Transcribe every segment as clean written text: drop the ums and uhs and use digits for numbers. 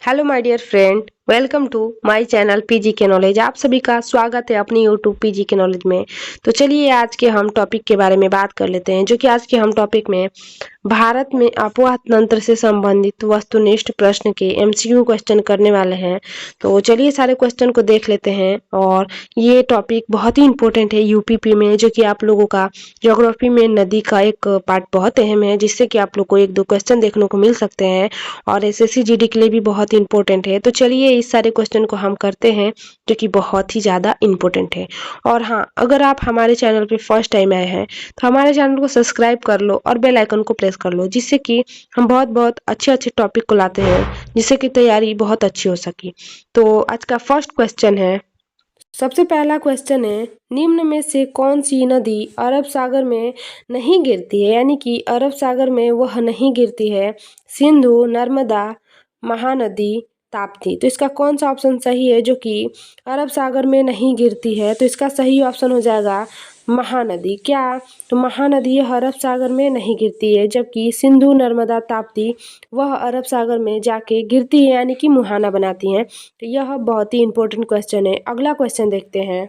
Hello my dear friend, welcome to my channel PG के knowledge. आप सभी का स्वागत है अपनी यूट्यूब पीजी के नॉलेज में। तो चलिए आज के हम टॉपिक के बारे में बात कर लेते हैं, जो कि आज के हम टॉपिक में भारत में अफवाह तंत्र से संबंधित वस्तुनिष्ठ प्रश्न के एमसीक्यू क्वेश्चन करने वाले हैं। तो चलिए सारे क्वेश्चन को देख लेते हैं। और ये टॉपिक बहुत ही इंपॉर्टेंट है यूपीपी में, जो कि आप लोगों का ज्योग्राफी में नदी का एक पार्ट बहुत अहम है, जिससे कि आप लोग को एक दो क्वेश्चन देखने को मिल सकते हैं और एसएससी जीडी के लिए भी बहुत इंपॉर्टेंट है। तो चलिए इस सारे क्वेश्चन को हम करते हैं, जो कि बहुत ही ज़्यादा इंपॉर्टेंट है। और हाँ, अगर आप हमारे चैनल पे फर्स्ट टाइम आए हैं तो हमारे चैनल को सब्सक्राइब कर लो और बेल आइकन को प्रेस कर लो, जिससे कि हम बहुत बहुत अच्छे अच्छे टॉपिक को लाते हैं, जिससे कि तैयारी बहुत अच्छी हो सके। तो आज का फर्स्ट क्वेश्चन है, सबसे पहला क्वेश्चन है, निम्न में से कौन सी नदी अरब सागर में नहीं गिरती है? यानी कि अरब सागर में वह नहीं गिरती है। सिंधु, नर्मदा, महानदी, ताप्ती। तो इसका कौन सा ऑप्शन सही है जो कि अरब सागर में नहीं गिरती है? तो इसका सही ऑप्शन हो जाएगा महानदी। क्या? तो महानदी अरब सागर में नहीं गिरती है, जबकि सिंधु, नर्मदा, ताप्ती वह अरब सागर में जाके गिरती है, यानी कि मुहाना बनाती हैं। तो यह बहुत ही इंपॉर्टेंट क्वेश्चन है। अगला क्वेश्चन देखते हैं।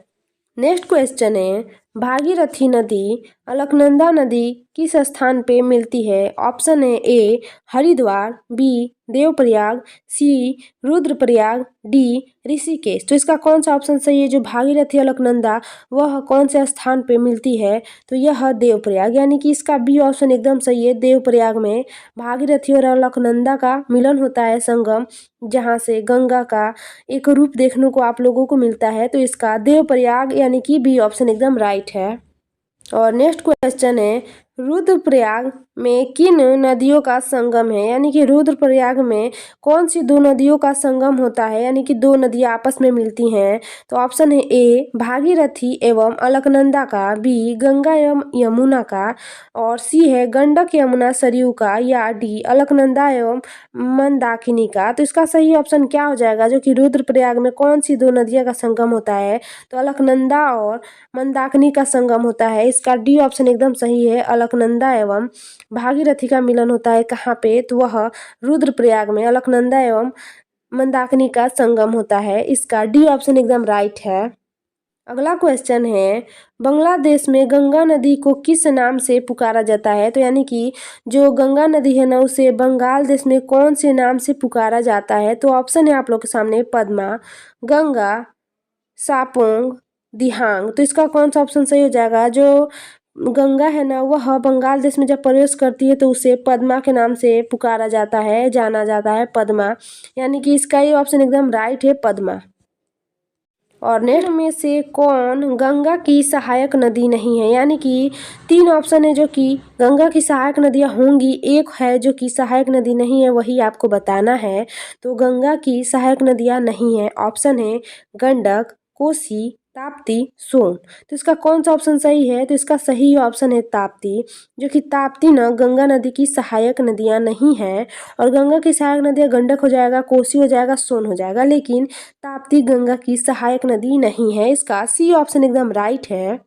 नेक्स्ट क्वेश्चन है, भागीरथी नदी अलकनंदा नदी किस स्थान पे मिलती है? ऑप्शन है ए हरिद्वार, बी देवप्रयाग, सी रुद्रप्रयाग, डी ऋषिकेश। तो इसका कौन सा ऑप्शन सही है? जो भागीरथी अलकनंदा वह कौन से स्थान पे मिलती है? तो यह देवप्रयाग, यानी कि इसका बी ऑप्शन एकदम सही है। देवप्रयाग में भागीरथी और अलकनंदा का मिलन होता है, संगम, जहाँ से गंगा का एक रूप देखने को आप लोगों को मिलता है। तो इसका देवप्रयाग यानी कि बी ऑप्शन एकदम राइट है। और नेक्स्ट क्वेश्चन है, रुद्रप्रयाग में किन नदियों का संगम है? यानी कि रुद्रप्रयाग में कौन सी दो नदियों का संगम होता है, यानी कि दो नदियां आपस में मिलती हैं? तो ऑप्शन है ए भागीरथी एवं अलकनंदा का, बी गंगा एवं यमुना का, और सी है गंडक यमुना सरयू का, या डी अलकनंदा एवं मंदाकिनी का। तो इसका सही ऑप्शन क्या हो जाएगा, जो कि रुद्रप्रयाग में कौन सी दो नदियों का संगम होता है? तो अलकनंदा और मंदाकिनी का संगम होता है। इसका डी ऑप्शन एकदम सही है। अलकनंदा एवं भागीरथी का मिलन होता है कहाँ पे? तो वह रुद्रप्रयाग में अलकनंदा एवं मंदाकिनी का संगम होता है। इसका डी ऑप्शन एकदम राइट है। अगला क्वेश्चन है, बांग्लादेश में गंगा नदी को किस नाम से पुकारा जाता है? तो यानी कि जो गंगा नदी है ना, उसे बंगाल देश में कौन से नाम से पुकारा जाता है? तो ऑप्शन है आप लोग के सामने पद्मा, गंगा, सापोंग, दिहांग। तो इसका कौन सा ऑप्शन सही हो जाएगा? जो गंगा है ना, वह बंगाल देश में जब प्रवेश करती है तो उसे पद्मा के नाम से पुकारा जाता है, जाना जाता है पद्मा, यानी कि इसका ये ऑप्शन एकदम राइट है, पद्मा। और नेक्स्ट में से कौन गंगा की सहायक नदी नहीं है? यानी कि तीन ऑप्शन है जो कि गंगा की सहायक नदियां होंगी, एक है जो कि सहायक नदी नहीं है, वही आपको बताना है। तो गंगा की सहायक नदियां नहीं है। ऑप्शन है गंडक, कोसी, ताप्ती, सोन। तो इसका कौन सा ऑप्शन सही है? तो इसका सही ऑप्शन है ताप्ती, जो कि ताप्ती ना गंगा नदी की सहायक नदियां नहीं है। और गंगा की सहायक नदियां गंडक हो जाएगा, कोसी हो जाएगा, सोन हो जाएगा, लेकिन ताप्ती गंगा की सहायक नदी नहीं है। इसका सी ऑप्शन एकदम राइट है।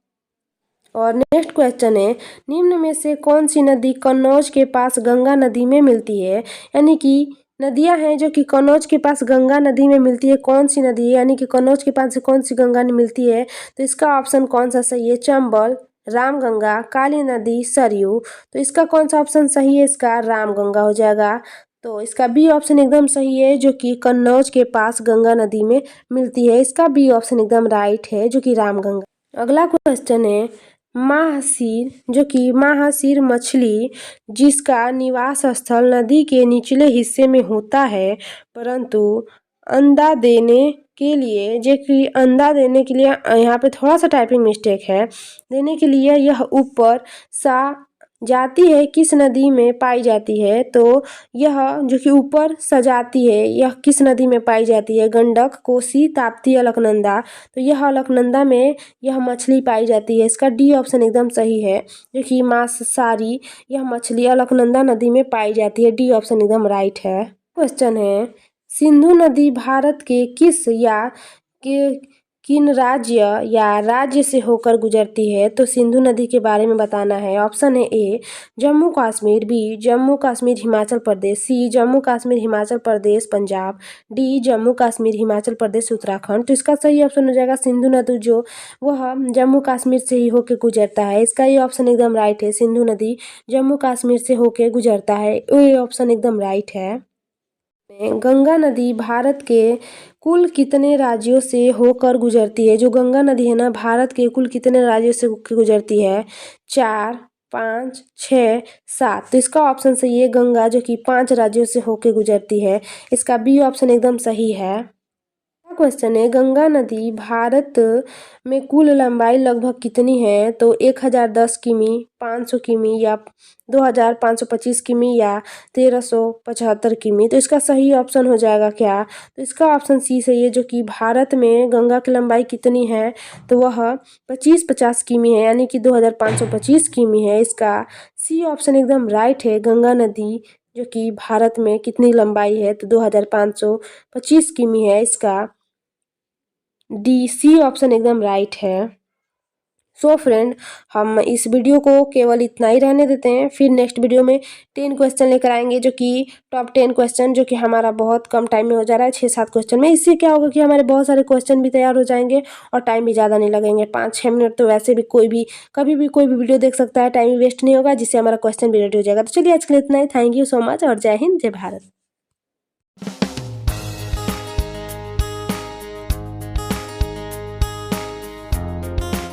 और नेक्स्ट क्वेश्चन है, निम्न में से कौन सी नदी कन्नौज के पास गंगा नदी में मिलती है? यानी कि नदियां हैं जो कि कन्नौज के पास गंगा नदी में मिलती है, कौन सी नदी है? यानी कि कन्नौज के पास से कौन सी गंगा मिलती है? तो इसका ऑप्शन कौन सा सही है? चंबल, रामगंगा, काली नदी, सरयू। तो इसका कौन सा ऑप्शन सही है? इसका रामगंगा हो जाएगा। तो इसका बी ऑप्शन एकदम सही है, जो कि कन्नौज के पास गंगा नदी में मिलती है। इसका बी ऑप्शन एकदम राइट है, जो कि रामगंगा। अगला क्वेश्चन है, महासीर, जो कि महासीर मछली जिसका निवास स्थल नदी के निचले हिस्से में होता है, परंतु अंडा देने के लिए, जो कि अंडा देने के लिए यहाँ पे थोड़ा सा टाइपिंग मिस्टेक है, देने के लिए यह ऊपर सा जाती है, किस नदी में पाई जाती है? तो यह जो कि ऊपर सजाती है, यह किस नदी में पाई जाती है? गंडक, कोसी, ताप्ती, अलकनंदा। तो यह अलकनंदा में यह मछली पाई जाती है। इसका डी ऑप्शन एकदम सही है, जो कि मांसाहारी यह मछली अलकनंदा नदी में पाई जाती है। डी ऑप्शन एकदम राइट है। क्वेश्चन है, सिंधु नदी भारत के किस या के किन राज्य या राज्य से होकर गुजरती है? तो सिंधु नदी के बारे में बताना है। ऑप्शन है ए जम्मू कश्मीर, बी जम्मू कश्मीर हिमाचल प्रदेश, सी जम्मू कश्मीर हिमाचल प्रदेश पंजाब, डी जम्मू कश्मीर हिमाचल प्रदेश उत्तराखंड। तो इसका सही ऑप्शन हो जाएगा सिंधु नदी, जो वह जम्मू कश्मीर से ही होकर गुजरता है। इसका ये ऑप्शन एकदम राइट है, सिंधु नदी जम्मू कश्मीर से होकर गुजरता है, ये ऑप्शन एकदम राइट है। गंगा नदी भारत के कुल कितने राज्यों से होकर गुजरती है? जो गंगा नदी है ना, भारत के कुल कितने राज्यों से होकर गुजरती है? 4, 5, 6, 7। तो इसका ऑप्शन सही है गंगा, जो कि 5 राज्यों से होकर गुजरती है। इसका बी ऑप्शन एकदम सही है। क्वेश्चन है, गंगा नदी भारत में कुल लंबाई लगभग कितनी है? तो 1010 किमी, 500 किमी या 2525 किमी या 1375 किमी। तो इसका सही ऑप्शन हो जाएगा क्या? तो इसका ऑप्शन सी सही है, जो कि भारत में गंगा की लंबाई कितनी है? तो वह 2550 किमी है, यानी कि 2525 किमी है। इसका सी ऑप्शन एकदम राइट है, गंगा नदी जो कि भारत में कितनी लंबाई है? तो 2525 किमी है। इसका डी सी ऑप्शन एकदम राइट है। सो फ्रेंड, हम इस वीडियो को केवल इतना ही रहने देते हैं। फिर नेक्स्ट वीडियो में 10 क्वेश्चन लेकर आएंगे, जो कि टॉप 10 क्वेश्चन, जो कि हमारा बहुत कम टाइम में हो जा रहा है, 6-7 क्वेश्चन में। इससे क्या होगा कि हमारे बहुत सारे क्वेश्चन भी तैयार हो जाएंगे और टाइम भी ज़्यादा नहीं लगेंगे। 5-6 मिनट तो वैसे भी कोई भी कभी भी कोई भी वीडियो देख सकता है, टाइम भी वेस्ट नहीं होगा, जिससे हमारा क्वेश्चन भी रेडी हो जाएगा। तो चलिए आज के लिए इतना ही। थैंक यू सो मच और जय हिंद, जय भारत।